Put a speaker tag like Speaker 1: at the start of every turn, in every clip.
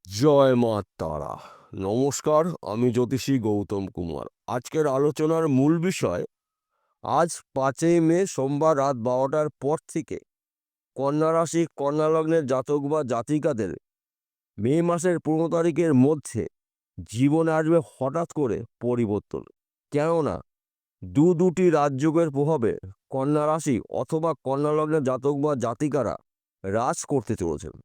Speaker 1: জয় মা তারা। নমস্কার, আমি জ্যোতিষী গৌতম কুমার। আজকের আলোচনার মূল বিষয়, আজ 5ই মে সোমবার রাত 12টার পর থেকে কন্যা রাশি কন্যা লগ্নের জাতক বা জাতিকাদের মে মাসের 15 তারিখের মধ্যে জীবনে আসবে হঠাৎ করে পরিবর্তন। কেননা দুটি রাজযোগের প্রভাবে কন্যা রাশি অথবা কন্যা লগ্নের জাতক বা জাতিকারা রাজ করতে চলেছেন।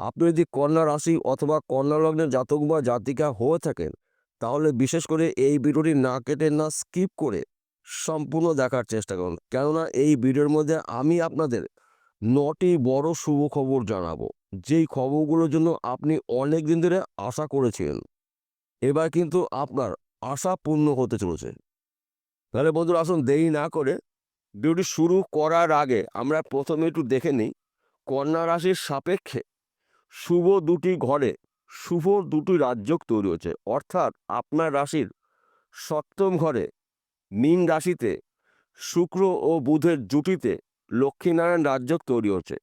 Speaker 1: আপনি যদি কন্যা রাশি অথবা কন্যা লগ্নের জাতক বা জাতিকা হয়ে থাকেন, তাহলে বিশেষ করে এই ভিডিওটি না কেটে না স্কিপ করে সম্পূর্ণ দেখার চেষ্টা করুন। কেননা এই ভিডিওর মধ্যে আমি আপনাদের 9টি বড় শুভ খবর জানাবো, যেই খবরগুলোর জন্য আপনি অনেক দিন ধরে আশা করেছিলেন। এবার কিন্তু আপনার আশা পূর্ণ হতে চলেছে। তাহলে বন্ধুরা, আসুন দেরি না করে ভিডিওটি শুরু করার আগে আমরা প্রথমে একটু দেখে নিই কন্যা রাশির সাপেক্ষে শুভ দুটি ঘরে শুভ দুটি রাজযোগ তৈরি হচ্ছে। অর্থাৎ আপনার রাশির 7ম ঘরে মীন রাশিতে শুক্র ও বুধের জুটিতে লক্ষ্মীনারায়ণ রাজযোগ তৈরি হচ্ছে।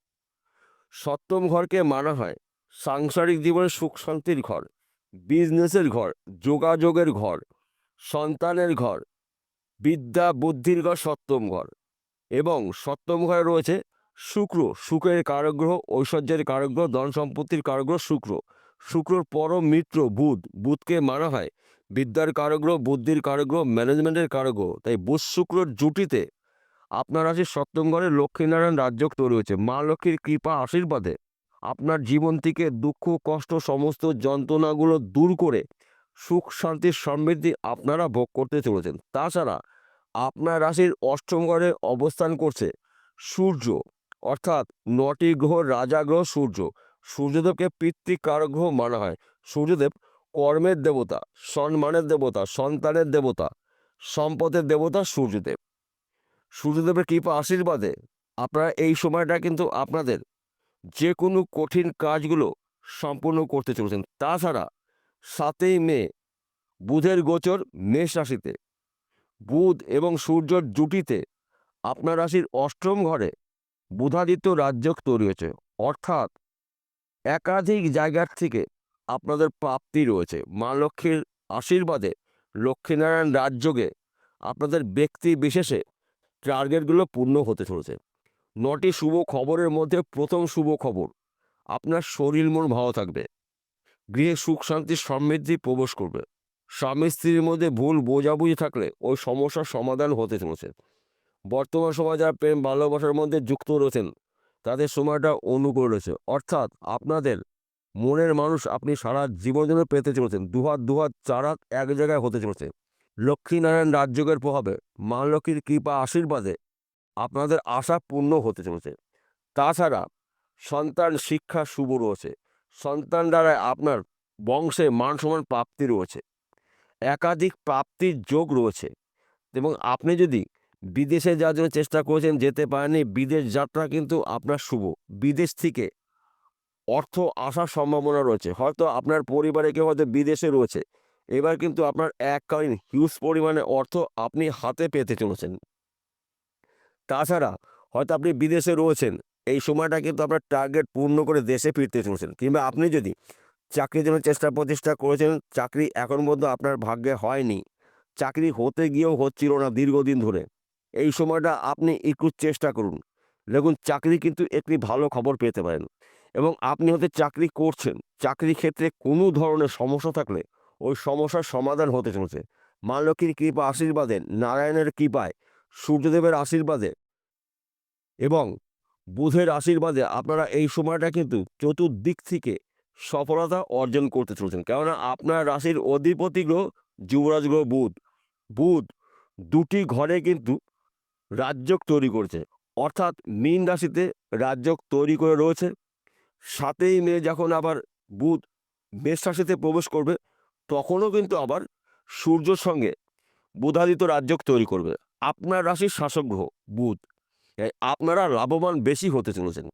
Speaker 1: 7ম ঘরকে মানা হয় সাংসারিক জীবনের সুখ শান্তির ঘর, বিজনেসের ঘর, যোগাযোগের ঘর, সন্তানের ঘর, বিদ্যা বুদ্ধির ঘর 7ম ঘর। এবং 7ম ঘরে রয়েছে শুক্র, সুখের কারকগ্রহ, ঐশ্বর্যের কারকগ্রহ, ধন সম্পত্তির কারকগ্রহ শুক্র। শুক্রর পরম মিত্র বুধ, বুধকে মানা হয় বিদ্যার কারকগ্রহ, বুদ্ধির কারকগ্রহ, ম্যানেজমেন্টের কারকগ্রহ। তাই বুধ শুক্রর জুটিতে আপনার রাশির 7ম ঘরে লক্ষ্মীনারায়ণ রাজযোগ তৈরি হয়েছে। মা লক্ষ্মীর কৃপা আশীর্বাদে আপনার জীবন থেকে দুঃখ কষ্ট সমস্ত যন্ত্রণাগুলো দূর করে সুখ শান্তির সমৃদ্ধি আপনারা ভোগ করতে চলেছেন। তাছাড়া আপনার রাশির 8ম ঘরে অবস্থান করছে সূর্য, অর্থাৎ 9টি গ্রহ রাজা গ্রহ সূর্য। সূর্যদেবকে পিতৃকারক গ্রহ মানা হয়। সূর্যদেব কর্মের দেবতা, সম্মানের দেবতা, সন্তানের দেবতা, সম্পদের দেবতা সূর্যদেব। সূর্যদেবের কৃপা আশীর্বাদে আপনারা এই সময়টা কিন্তু আপনাদের যে কোনো কঠিন কাজগুলো সম্পূর্ণ করতে চলেছেন। তাছাড়া 7ই মে বুধের গোচর মেষ রাশিতে, বুধ এবং সূর্যর জুটিতে আপনার রাশির 8ম ঘরে বুধাদিত্য রাজযোগ তৈরি হয়েছে। অর্থাৎ একাধিক জায়গার থেকে আপনাদের প্রাপ্তি রয়েছে। মা লক্ষ্মীর আশীর্বাদে লক্ষ্মীনারায়ণ রাজযোগে আপনাদের ব্যক্তি বিশেষে টার্গেটগুলো পূর্ণ হতে চলেছে। 9টি শুভ খবরের মধ্যে প্রথম শুভ খবর, আপনার শরীর মন ভালো থাকবে, গৃহে সুখ শান্তি সমৃদ্ধি প্রবেশ করবে। স্বামী স্ত্রীর মধ্যে ভুল বোঝাবুঝি থাকলে ওই সমস্যার সমাধান হতে চলেছে। বর্তমান সময় যারা প্রেম ভালোবাসার মধ্যে যুক্ত রয়েছেন, তাদের সময়টা অনুকূল রয়েছে। অর্থাৎ আপনাদের মনের মানুষ আপনি সারা জীবন জন্য পেতে চলেছেন। দুহাত চার হাত এক জায়গায় হতে চলেছে। লক্ষ্মীনারায়ণ রাজযোগের প্রভাবে মা লক্ষ্মীর কৃপা আশীর্বাদে আপনাদের আশা পূর্ণ হতে চলেছে। তাছাড়া সন্তান শিক্ষা শুভ রয়েছে। সন্তান দ্বারা আপনার বংশে মান সম্মান প্রাপ্তি রয়েছে, একাধিক প্রাপ্তির যোগ রয়েছে। এবং আপনি যদি বিদেশে যাওয়ার জন্য চেষ্টা করেছেন, যেতে পারেননি, বিদেশ যাত্রা কিন্তু আপনার শুভ। বিদেশ থেকে অর্থ আসার সম্ভাবনা রয়েছে। হয়তো আপনার পরিবারে কেউ হয়তো বিদেশে রয়েছে, এবার কিন্তু আপনার এককালীন হিউজ পরিমাণে অর্থ আপনি হাতে পেতে চলেছেন। তাছাড়া হয়তো আপনি বিদেশে রয়েছেন, এই সময়টা কিন্তু আপনার টার্গেট পূর্ণ করে দেশে ফিরতে চলেছেন। কিংবা আপনি যদি চাকরির জন্য চেষ্টা প্রচেষ্টা করেছেন, চাকরি এখন পর্যন্ত আপনার ভাগ্যে হয়নি, চাকরি হতে গিয়েও হচ্ছিল না দীর্ঘদিন ধরে, এই সময়টা আপনি একটু চেষ্টা করুন। দেখুন, চাকরি কিন্তু একটি ভালো খবর পেতে পারেন। এবং আপনি হয়তো চাকরি করছেন, চাকরি ক্ষেত্রে কোনো ধরনের সমস্যা থাকলে ওই সমস্যার সমাধান হতে চলেছে। মা লক্ষ্মীর কৃপা আশীর্বাদে, নারায়ণের কৃপায়, সূর্যদেবের আশীর্বাদে এবং বুধের আশীর্বাদে আপনারা এই সময়টা কিন্তু চতুর্দিক থেকে সফলতা অর্জন করতে চলেছেন। কেননা আপনার রাশির অধিপতি গ্রহ যুবরাজ গ্রহ বুধ, বুধ দুটি ঘরে কিন্তু রাজযোগ তৈরি করছে। অর্থাৎ মীন রাশিতে রাজযোগ তৈরি করে রয়েছে। 7ই মে যখন আবার বুধ মেষ রাশিতে প্রবেশ করবে, তখনও কিন্তু আবার সূর্যর সঙ্গে বুধাদিত্য রাজযোগ তৈরি করবে। আপনার রাশির শাসক গ্রহ বুধ, আপনারা লাভবান বেশি হতে চলেছেন।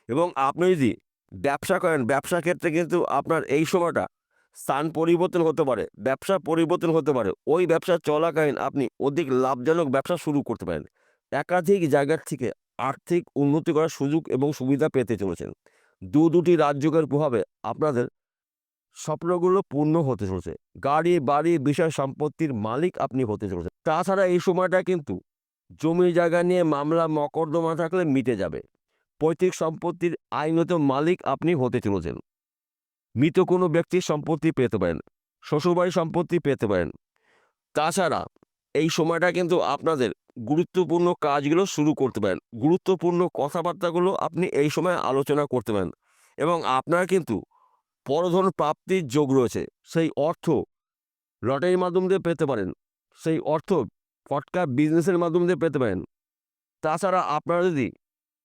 Speaker 1: এবং আপনি যদি ব্যবসা করেন, ব্যবসা ক্ষেত্রে কিন্তু আপনার এই সময়টা স্থান পরিবর্তন হতে পারে, ব্যবসা পরিবর্তন হতে পারে। ওই ব্যবসা চলাকালীন আপনি অধিক লাভজনক ব্যবসা শুরু করতে পারেন। একাধিক জায়গার থেকে আর্থিক উন্নতি করার সুযোগ এবং সুবিধা পেতে চলেছেন। দুটি রাজযোগের প্রভাবে আপনাদের স্বপ্নগুলো পূর্ণ হতে চলেছে। গাড়ি বাড়ি বিষয় সম্পত্তির মালিক আপনি হতে চলেছেন। তাছাড়া এই সময়টা কিন্তু জমি জায়গা নিয়ে মামলা মকদ্দমা থাকলে মিটে যাবে। পৈতৃক সম্পত্তির আইনত মালিক আপনি হতে চলেছেন। মৃত কোনো ব্যক্তির সম্পত্তি পেতে পারেন, শ্বশুরবাড়ির সম্পত্তি পেতে পারেন। তাছাড়া এই সময়টা কিন্তু আপনাদের গুরুত্বপূর্ণ কাজগুলো শুরু করতে পারেন। গুরুত্বপূর্ণ কথাবার্তাগুলো আপনি এই সময় আলোচনা করতে পারেন এবং আপনার কিন্তু পরধন প্রাপ্তির যোগ রয়েছে। সেই অর্থ লটারির মাধ্যম দিয়ে পেতে পারেন, সেই অর্থ ফটকা বিজনেসের মাধ্যম দিয়ে পেতে পারেন। তাছাড়া আপনারা যদি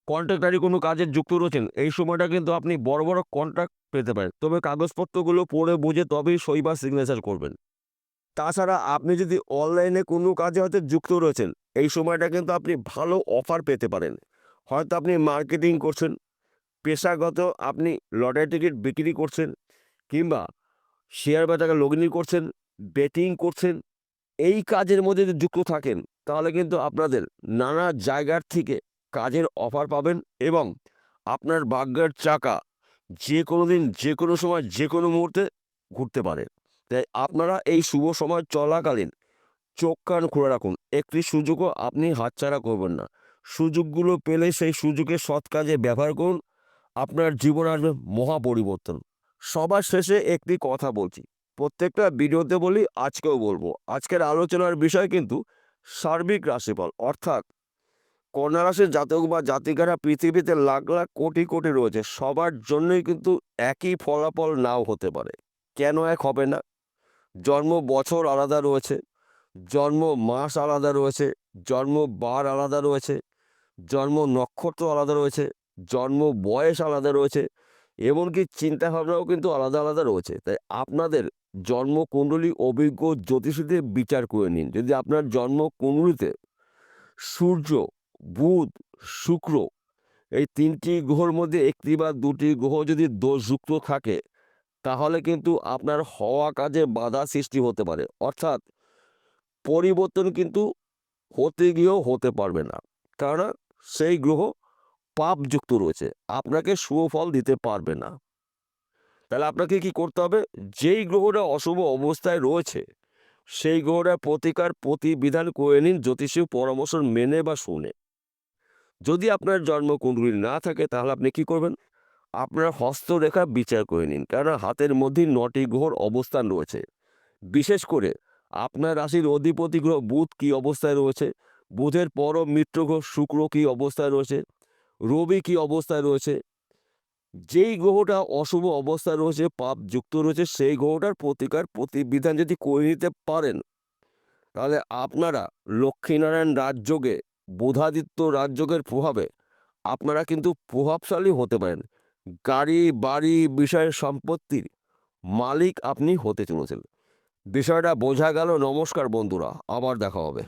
Speaker 1: কন্ট্রাক্টারি কোনো কাজে যুক্ত রয়েছেন, এই সময়টা কিন্তু আপনি বড় বড় কন্ট্রাক্ট পেতে পারেন। তবে কাগজপত্রগুলো পড়ে বুঝে তবেই সই বা সিগনেচার করবেন। তাছাড়া আপনি যদি অনলাইনে কোনো কাজে হয়তো যুক্ত রয়েছেন, এই সময়টা কিন্তু আপনি ভালো অফার পেতে পারেন। হয়তো আপনি মার্কেটিং করছেন, পেশাগত আপনি লটারি টিকিট বিক্রি করছেন, কিংবা শেয়ার বাজারে লগ্নি করছেন, বেটিং করছেন। এই কাজের মধ্যে যদি যুক্ত থাকেন, তাহলে কিন্তু আপনাদের নানা জায়গার থেকে কাজের অফার পাবেন এবং আপনার ভাগ্যের চাকা যে কোনো দিন যে কোনো সময় যে কোনো মুহূর্তে ঘুরতে পারে। তাই আপনারা এই শুভ সময় চলাকালীন চোখ কান খুলে রাখুন। একটি সুযোগও আপনি হাতছাড়া করবেন না। সুযোগগুলো পেলে সেই সুযোগে সৎ কাজে ব্যবহার করুন। আপনার জীবন আসবে মহা পরিবর্তন। সবার শেষে একটি কথা বলছি, প্রত্যেকটা ভিডিওতে বলি, আজকেও বলবো। আজকের আলোচনার বিষয় কিন্তু সার্বিক রাশিফল, অর্থাৎ কন্যা রাশির জাতক বা জাতিকারা পৃথিবীতে লাখ লাখ কোটি কোটি রয়েছে, সবার জন্যই কিন্তু একই ফলাফল নাও হতে পারে। কেন এক হবে না? জন্ম বছর আলাদা রয়েছে, জন্ম মাস আলাদা রয়েছে, জন্ম বার আলাদা রয়েছে, জন্ম নক্ষত্র আলাদা রয়েছে, জন্ম বয়স আলাদা রয়েছে, এমনকি চিন্তাভাবনাও কিন্তু আলাদা আলাদা রয়েছে। তাই আপনাদের জন্মকুণ্ডলী অভিজ্ঞ জ্যোতিষীদের বিচার করে নিন। যদি আপনার জন্মকুণ্ডলীতে সূর্য, বুধ, শুক্র এই ৩টি গ্রহের মধ্যে একটি বা দুটি গ্রহ যদি দোষযুক্ত থাকে, তাহলে কিন্তু আপনার হওয়া কাজে বাধা সৃষ্টি হতে পারে। অর্থাৎ পরিবর্তন কিন্তু হতে গিয়েও হতে পারবে না, কারণ সেই গ্রহ পাপযুক্ত রয়েছে, আপনাকে শুভ ফল দিতে পারবে না। তাহলে আপনাকে কি করতে হবে? যেই গ্রহটা অশুভ অবস্থায় রয়েছে, সেই গ্রহটা প্রতিকার প্রতিবিধান করে নিন জ্যোতিষীয় পরামর্শ মেনে বা শুনে। যদি আপনার জন্মকুণ্ডলী না থাকে, তাহলে আপনি কি করবেন? আপনার হস্তরেখা বিচার করে নিন, কারণ হাতের মধ্যেই 9টি গ্রহর অবস্থান রয়েছে। বিশেষ করে আপনার রাশির অধিপতি গ্রহ বুধ কী অবস্থায় রয়েছে, বুধের পরম মিত্র গ্রহ শুক্র কী অবস্থায় রয়েছে, রবি কী অবস্থায় রয়েছে। যেই গ্রহটা অশুভ অবস্থায় রয়েছে, পাপ যুক্ত রয়েছে, সেই গ্রহটার প্রতিকার প্রতিবিধান যদি করে নিতে পারেন, তাহলে আপনারা লক্ষ্মীনারায়ণ রাজযোগে, বুধাদিত্য রাজযোগের প্রভাবে আপনারা কিন্তু প্রভাবশালী হতে পারেন। গাড়ি বাড়ি বিষয় সম্পত্তির মালিক আপনি হতে চলেছেন। বিষয়টা বোঝা গেল? নমস্কার বন্ধুরা, আবার দেখা হবে।